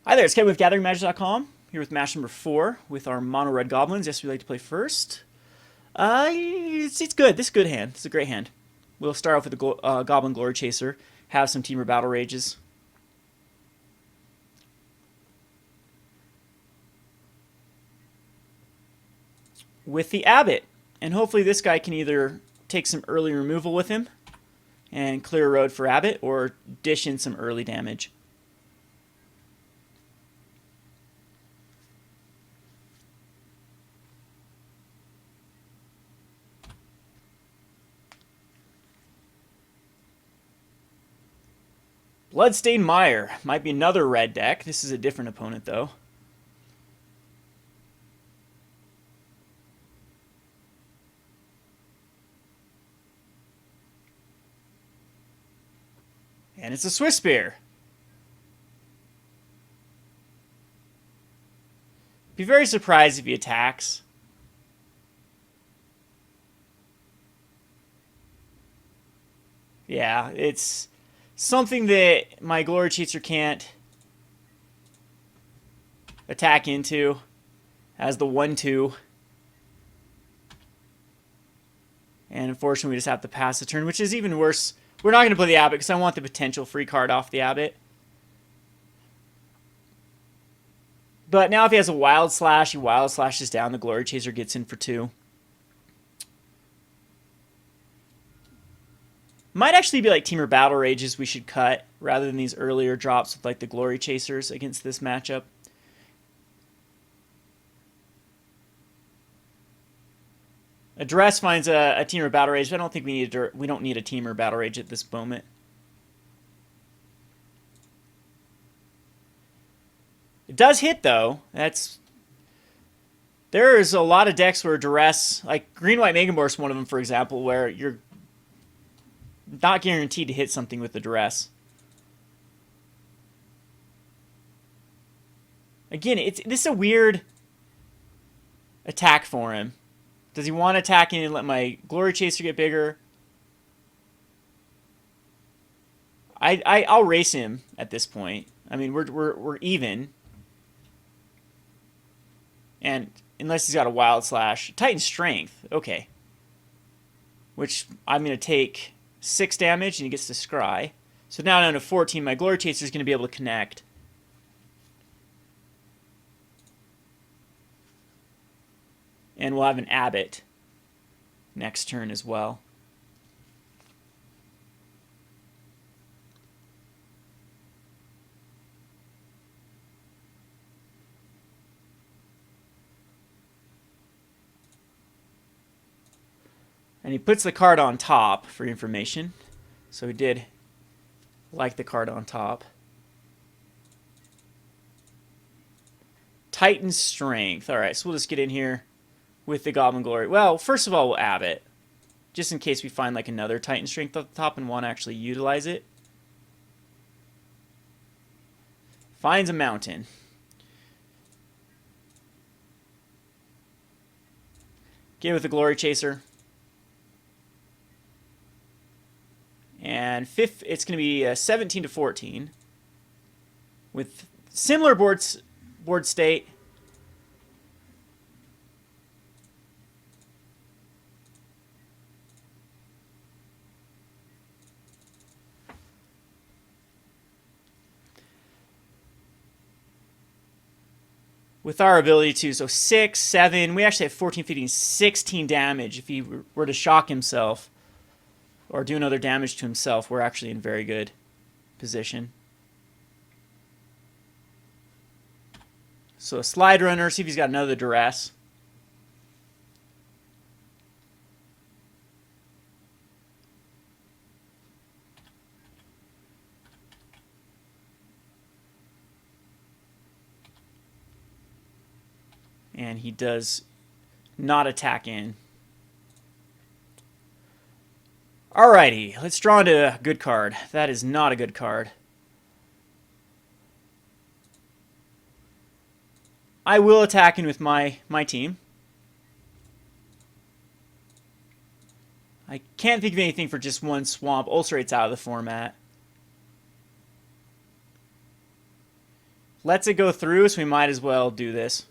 Hi there, it's Kevin with GatheringMagic.com, here with match number 4 with our mono red goblins. Yes, we like to play first. It's good. This is a good hand. It's a great hand. We'll start off with the Goblin Glory Chaser, have some Temur Battle Rages. With the Abbot, and hopefully this guy can either take some early removal with him and clear a road for Abbot, or dish in some early damage. Bloodstained Mire might be another red deck. This is a different opponent, though. And it's a Swiftspear. Be very surprised if he attacks. Yeah, it's something that my Glory Chaser can't attack into as the 1-2. And unfortunately, we just have to pass the turn, which is even worse. We're not going to play the Abbot because I want the potential free card off the Abbot. But now if he has a Wild Slash, he Wild Slashes down. The Glory Chaser gets in for 2. Might actually be like Temur Battle Rages we should cut rather than these earlier drops with like the Glory Chasers against this matchup. Address finds a Temur Battle Rage, but I don't think we don't need a Temur Battle Rage at this moment. It does hit though. There's a lot of decks where Duress, like Green White Megamorph's one of them, for example, where you're not guaranteed to hit something with the Duress. Again, this is a weird attack for him. Does he want to attack in and let my Glory Chaser get bigger? I'll race him at this point. I mean, we're even. And unless he's got a Wild Slash, Titan Strength, okay. Which I'm going to take 6 damage and he gets to scry. So now down to 14, my Glory Chaser is going to be able to connect. And we'll have an Abbot next turn as well. And he puts the card on top for information. So he did like the card on top. Titan Strength. Alright, so we'll just get in here with the Goblin Glory. Well, first of all, we'll Abbot, just in case we find like another Titan Strength at the top and want to actually utilize it. Finds a mountain. Get with the Glory Chaser. And fifth, it's going to be 17 to 14 with similar board state. With our ability to, so 6, 7, we actually have 14, 15, 16 damage. If he were to shock himself or do another damage to himself, we're actually in very good position. So a Slide Runner, see if he's got another Duress. And he does not attack in. Alrighty, let's draw into a good card. That is not a good card. I will attack in with my team. I can't think of anything for just one swamp. Ulcerate's out of the format. lets it go through, so we might as well do this.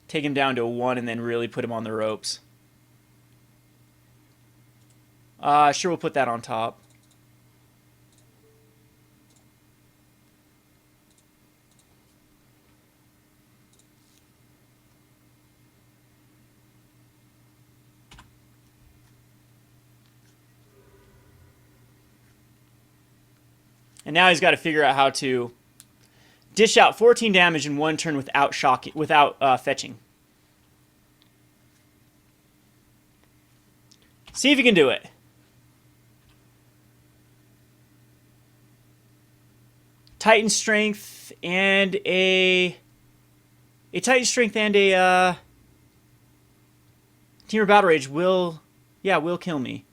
Take him down to a 1 and then really put him on the ropes. Sure, we'll put that on top. And now he's got to figure out how to dish out 14 damage in one turn without fetching. See if you can do it. Titan Strength and a Titan Strength and a Temur Battle Rage will kill me.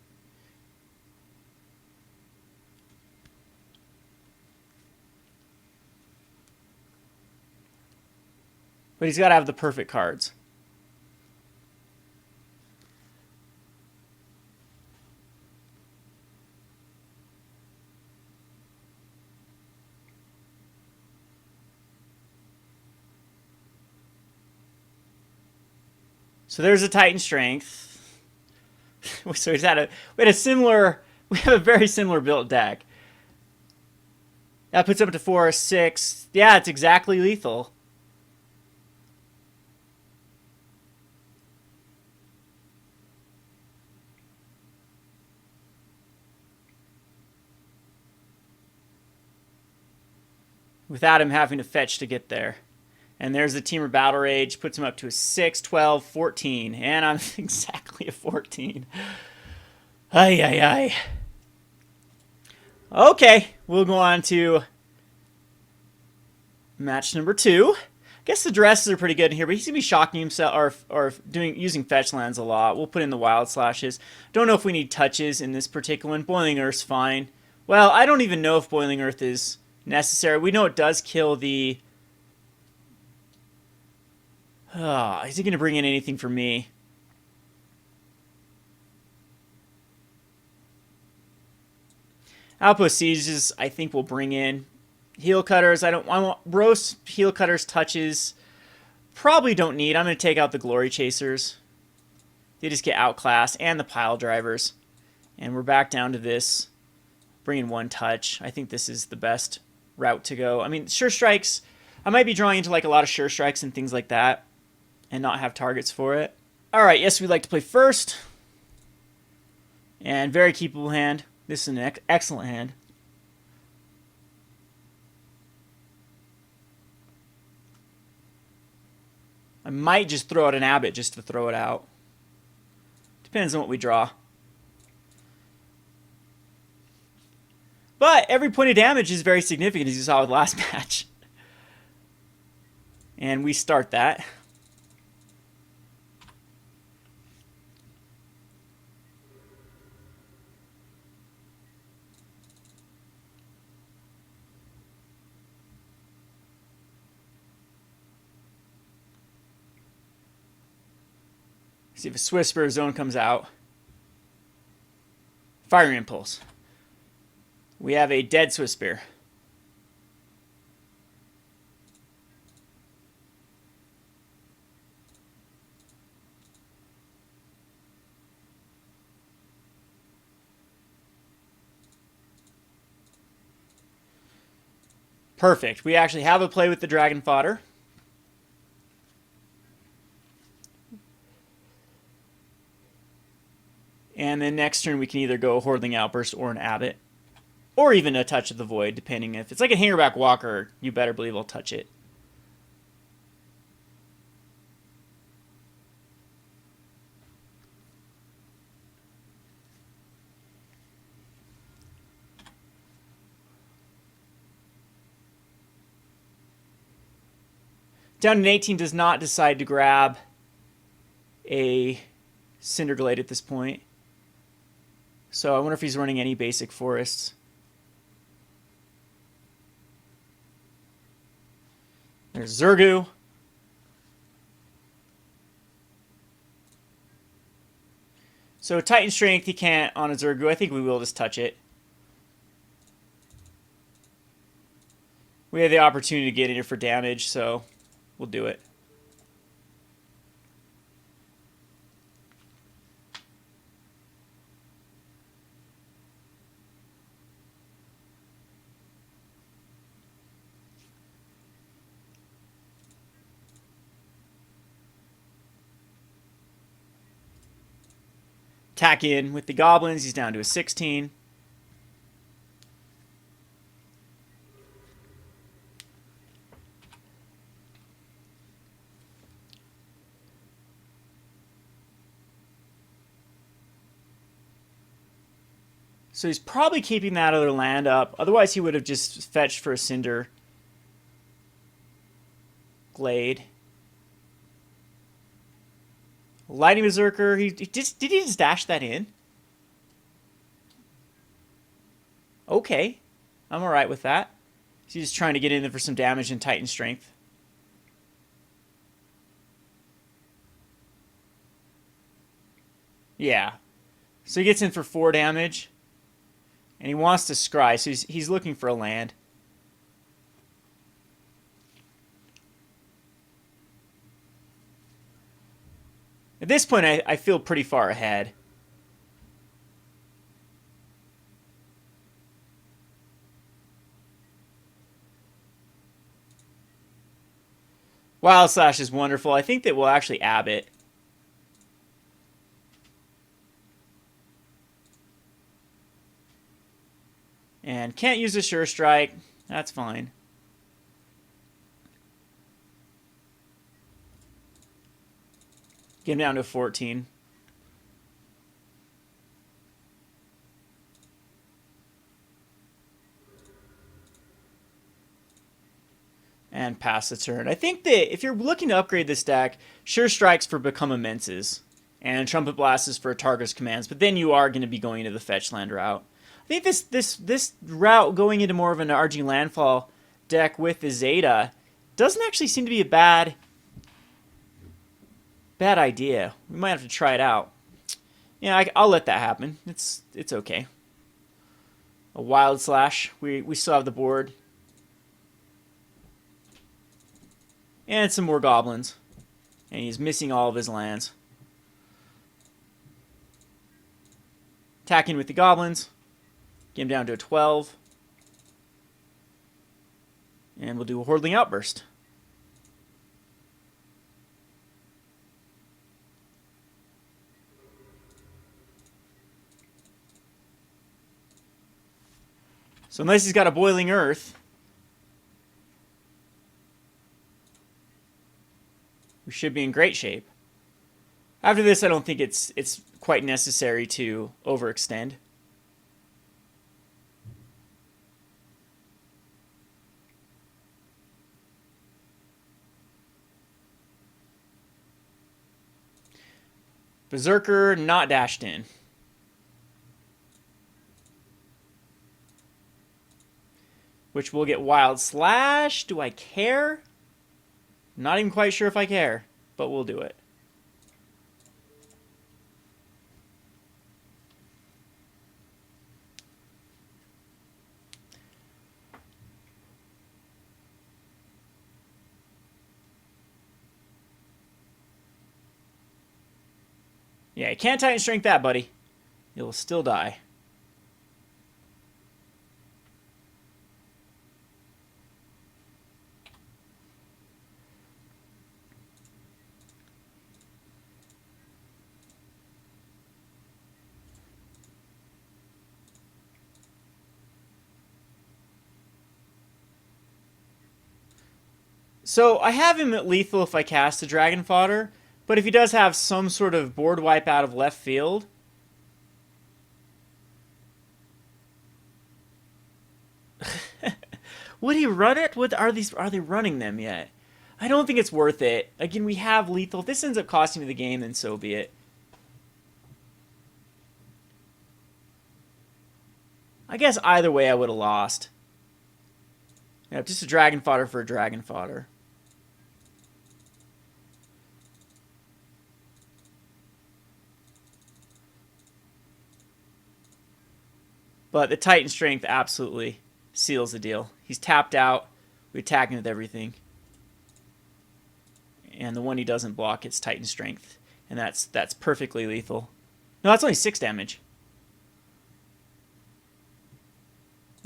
But he's got to have the perfect cards. So there's a Titan Strength. So we have a very similar built deck. That puts him up to 4, 6. Yeah, it's exactly lethal. Without him having to fetch to get there. And there's the Temur Battle Rage, puts him up to a 6, 12, 14. And I'm exactly a 14. Ay, ay, ay. Okay, we'll go on to match number 2. I guess the dresses are pretty good in here, but he's going to be shocking himself or using fetch lands a lot. We'll put in the Wild Slashes. Don't know if we need touches in this particular one. Boiling Earth's fine. Well, I don't even know if Boiling Earth is necessary. We know it does kill the... is he going to bring in anything for me? Outpost Sieges, I think we'll bring in. Heelcutters, I want roast Heelcutters touches. Probably don't need. I'm going to take out the Glory Chasers. They just get outclassed. And the Piledrivers. And we're back down to this. Bring in 1 touch. I think this is the best route to go. I mean, Sure Strikes, I might be drawing into like a lot of Sure Strikes and things like that and not have targets for it. Alright, yes, we'd like to play first. And very keepable hand. This is an excellent hand. I might just throw out an Abbot just to throw it out. Depends on what we draw. But every point of damage is very significant, as you saw with last match. And we start that. See if a Swiftspear zone comes out. Fire Impulse. We have a dead Swiftspear. Perfect. We actually have a play with the Dragon Fodder. And then next turn we can either go Hordeling Outburst or an Abbot. Or even a Touch of the Void, depending if it's like a Hangerback Walker, you better believe I'll touch it. Down in 18 does not decide to grab a Cinderglade at this point. So I wonder if he's running any basic forests. There's Zurgu. So Titan Strength he can't on a Zurgu. I think we will just touch it. We have the opportunity to get in here for damage, so we'll do it. Attack in with the goblins. He's down to a 16. So he's probably keeping that other land up. Otherwise, he would have just fetched for a Cinder Glade. Lightning Berserker. Did he just dash that in? Okay. I'm alright with that. He's just trying to get in there for some damage and Titan Strength. Yeah. So he gets in for 4 damage. And he wants to scry, so he's looking for a land. At this point, I feel pretty far ahead. Wild Slash is wonderful. I think that we'll actually Abbot. And can't use a Sure Strike. That's fine. Get him down to 14. And pass the turn. I think that if you're looking to upgrade this deck, Sure Strikes for Become Immenses. And Trumpet Blast is for Targus commands. But then you are going to be going to the fetch land route. I think this route going into more of an RG Landfall deck with the Zada doesn't actually seem to be a bad idea. We might have to try it out. Yeah, I'll let that happen. It's okay. A Wild Slash. We still have the board. And some more goblins. And he's missing all of his lands. Attacking with the goblins. Get him down to a 12. And we'll do a Hordeling Outburst. So unless he's got a Boiling Earth, we should be in great shape. After this, I don't think it's quite necessary to overextend. Berserker not dashed in. Which will get Wild Slash. Do I care? Not even quite sure if I care, but we'll do it. Yeah, you can't Titan Strength that, buddy. You'll still die. So I have him at lethal if I cast a Dragon Fodder, but if he does have some sort of board wipe out of left field, would he run it? Are they running them yet? I don't think it's worth it. Again, we have lethal. If this ends up costing me the game, then so be it. I guess either way I would have lost. Yeah, just a Dragon Fodder for a Dragon Fodder. But the Titan Strength absolutely seals the deal. He's tapped out. We attack him with everything. And the one he doesn't block, it's Titan Strength. And that's perfectly lethal. No, that's only 6 damage.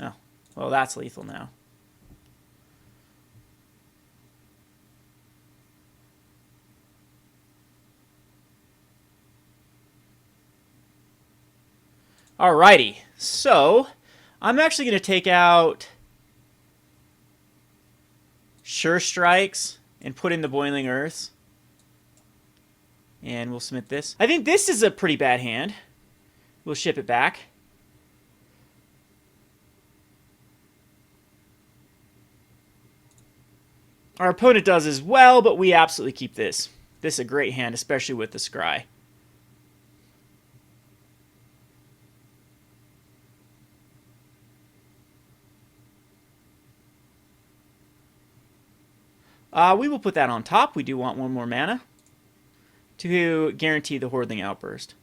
Oh, well, that's lethal now. Alrighty, so I'm actually going to take out Sure Strikes and put in the Boiling Earths. And we'll submit this. I think this is a pretty bad hand. We'll ship it back. Our opponent does as well, but we absolutely keep this. This is a great hand, especially with the Scry. We will put that on top. We do want one more mana to guarantee the Hordeling Outburst.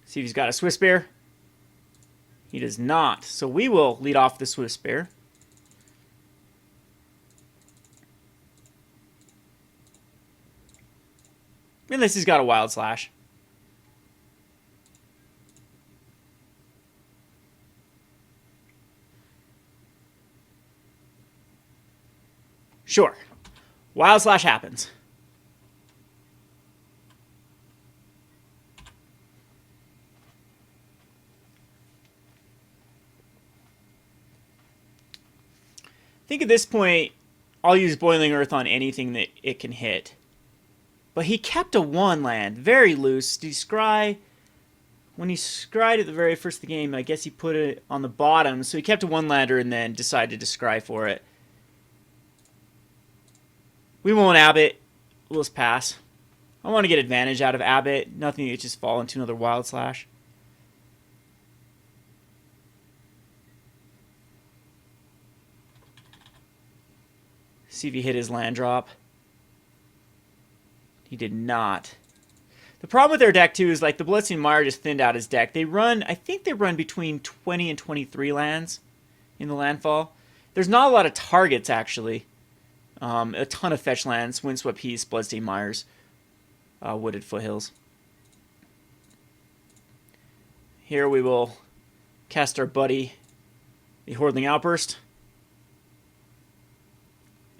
See if he's got a Swiftspear. He does not. So we will lead off the Swiftspear. Unless he's got a Wild Slash. Sure. Wild Slash happens. I think at this point, I'll use Boiling Earth on anything that it can hit. But he kept a 1 land. Very loose. Did he scry? When he scryed at the very first of the game, I guess he put it on the bottom. So he kept a 1-lander and then decided to scry for it. We won't Abbot. We'll just pass. I want to get advantage out of Abbot. Nothing to just fall into another Wild Slash. See if he hit his land drop. He did not. The problem with their deck, too, is like the Blitzing Mire just thinned out his deck. They run, I think they run between 20 and 23 lands in the landfall. There's not a lot of targets, actually. A ton of fetch lands, Windswept Heath, Bloodstained Mires, Wooded Foothills. Here we will cast our buddy, the Hordeling Outburst,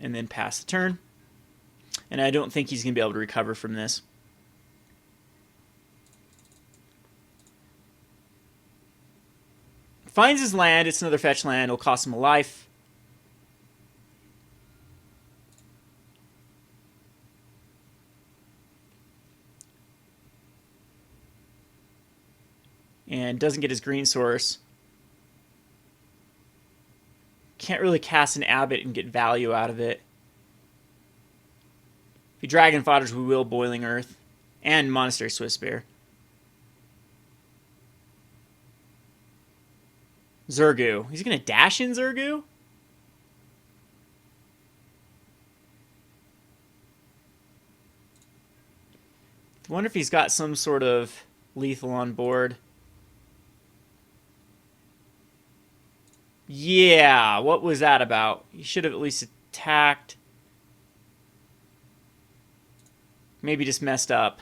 and then pass the turn. And I don't think he's going to be able to recover from this. Finds his land, it's another fetch land, it'll cost him a life. And doesn't get his green source. Can't really cast an Abbot and get value out of it. If he Dragon Fodders, we will Boiling Earth and Monastery Swiftspear. Zurgu. He's going to dash in Zurgu? I wonder if he's got some sort of lethal on board. Yeah, what was that about? He should have at least attacked. Maybe just messed up.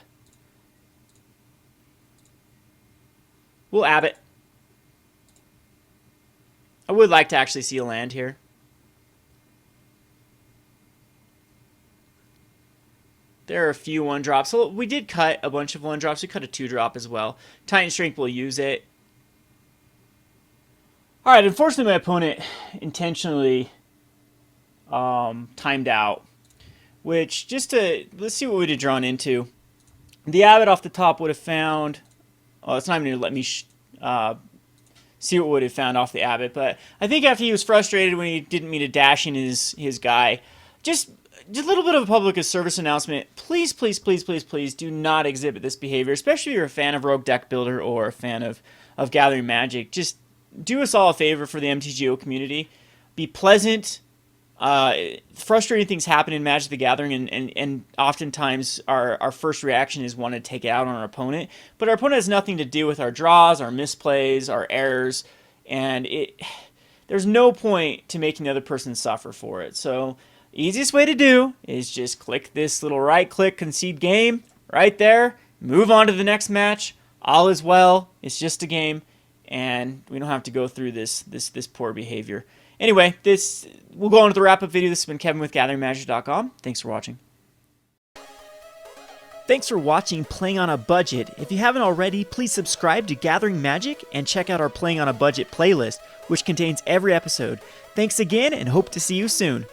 We'll Abbot. I would like to actually see a land here. There are a few 1-drops. So we did cut a bunch of 1-drops. We cut a 2-drop as well. Titan Strength will use it. Alright, unfortunately my opponent intentionally timed out. Which, just to, let's see what we'd have drawn into. The Abbot off the top would have found, oh, it's not even going to let me see what would have found off the Abbot. But I think after he was frustrated when he didn't mean to dash in his guy, just a little bit of a public service announcement. Please, please, please, please, please do not exhibit this behavior, especially if you're a fan of Rogue Deck Builder or a fan of Gathering Magic. Just do us all a favor for the MTGO community. Be pleasant. Frustrating things happen in Magic the Gathering, and oftentimes our first reaction is want to take it out on our opponent. But our opponent has nothing to do with our draws, our misplays, our errors, and there's no point to making the other person suffer for it. So easiest way to do is just click this little right-click, concede game, right there, move on to the next match. All is well. It's just a game, and we don't have to go through this poor behavior. Anyway, we'll go on to the wrap-up video. This has been Kevin with GatheringMagic.com. Thanks for watching. Thanks for watching Playing on a Budget. If you haven't already, please subscribe to Gathering Magic and check out our Playing on a Budget playlist, which contains every episode. Thanks again, and hope to see you soon.